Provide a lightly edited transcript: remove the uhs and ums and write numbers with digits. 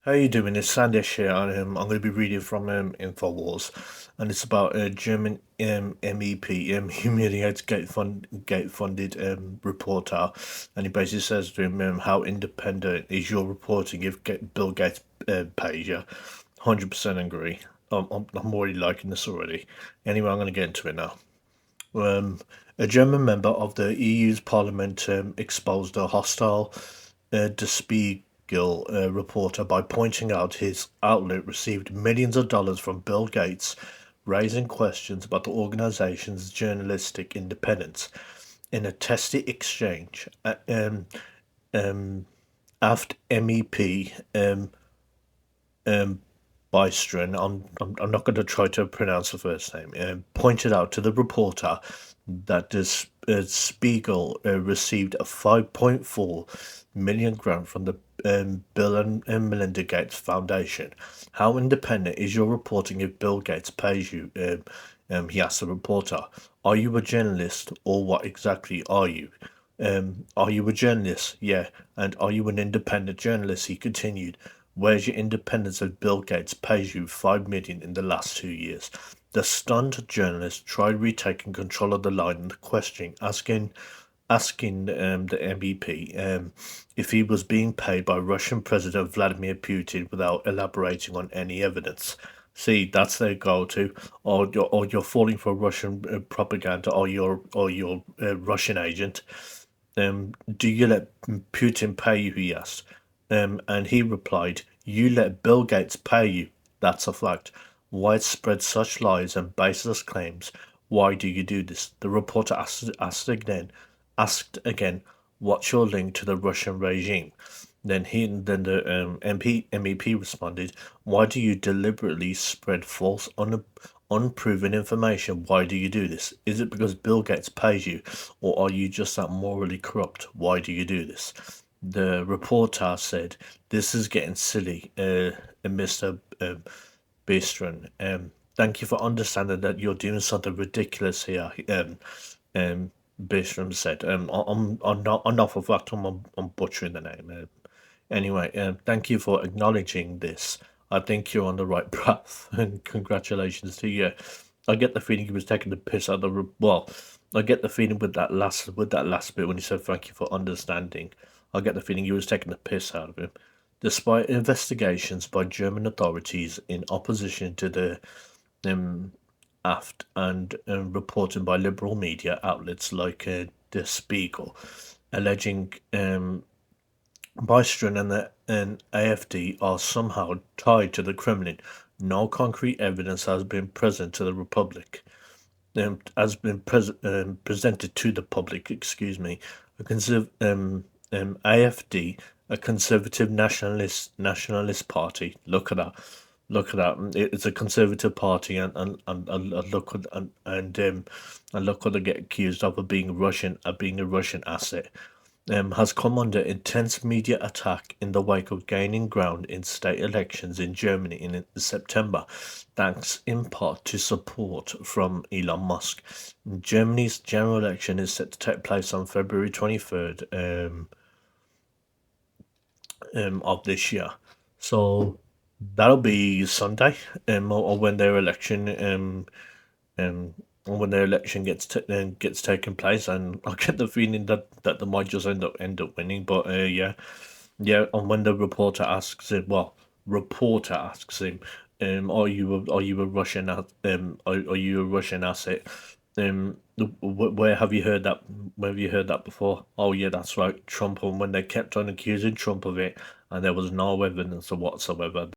How you doing? It's Sandesh here. I'm going to be reading from Infowars, and it's about a German MEP, humiliates gate funded reporter, and he basically says to him, "How independent is your reporting if Bill Gates pays you?" 100% agree. I'm already liking this already. Anyway, I'm going to get into it now. Um, a German member of the EU's Parliament exposed a hostile Der Spiegel reporter by pointing out his outlet received millions of dollars from Bill Gates, raising questions about the organization's journalistic independence. In a testy exchange, after MEP um, Bystrom, I'm not going to try to pronounce the first name, pointed out to the reporter that the Spiegel received a 5.4 million grant from the Bill and Melinda Gates Foundation. How independent is your reporting if Bill Gates pays you? He asked the reporter. Are you a journalist, or what exactly are you? Are you a journalist? Yeah. And are you an independent journalist? He continued. Where's your independence if Bill Gates pays you 5 million in the last 2 years? The stunned journalist tried retaking control of the line and questioning, asking the MEP if he was being paid by Russian President Vladimir Putin without elaborating on any evidence. See, that's their go-to. Or you're falling for Russian propaganda, or you're a Russian agent. Do you let Putin pay you? He asked. And he replied, you let Bill Gates pay you. That's a fact. Why spread such lies and baseless claims? Why do you do this? The reporter asked again, what's your link to the Russian regime? Then the MEP responded, why do you deliberately spread false, unproven information? Why do you do this? Is it because Bill Gates pays you, or are you just that morally corrupt? Why do you do this? The reporter said, this is getting silly, Mr. Bistron. Thank you for understanding that you're doing something ridiculous here, Bistron said. I'm not for fact I'm butchering the name. Anyway, thank you for acknowledging this. I think you're on the right path, and congratulations to you. I get the feeling he was taking the piss out of the well. I get the feeling with that last bit when he said thank you for understanding. I get the feeling he was taking the piss out of him. Despite investigations by German authorities in opposition to the aft and reporting by liberal media outlets like Der Spiegel, alleging Bystrom and AfD are somehow tied to the Kremlin. No concrete evidence has been present to the Republic. Presented to the public. Excuse me. AfD, a conservative nationalist party. Look at that. Look at that. It's a conservative party, and look at and look what they get accused of being Russian, being a Russian asset. Has come under intense media attack in the wake of gaining ground in state elections in Germany in September, thanks in part to support from Elon Musk. Germany's general election is set to take place on February 23rd of this year. So that'll be Sunday, or when their election when their election gets taken place, and I get the feeling that they might just end up winning. But yeah. And when the reporter asks him, are you a Russian are you a Russian asset? Where have you heard that? Where have you heard that before? Oh yeah, that's right, Trump. And when they kept on accusing Trump of it, and there was no evidence whatsoever.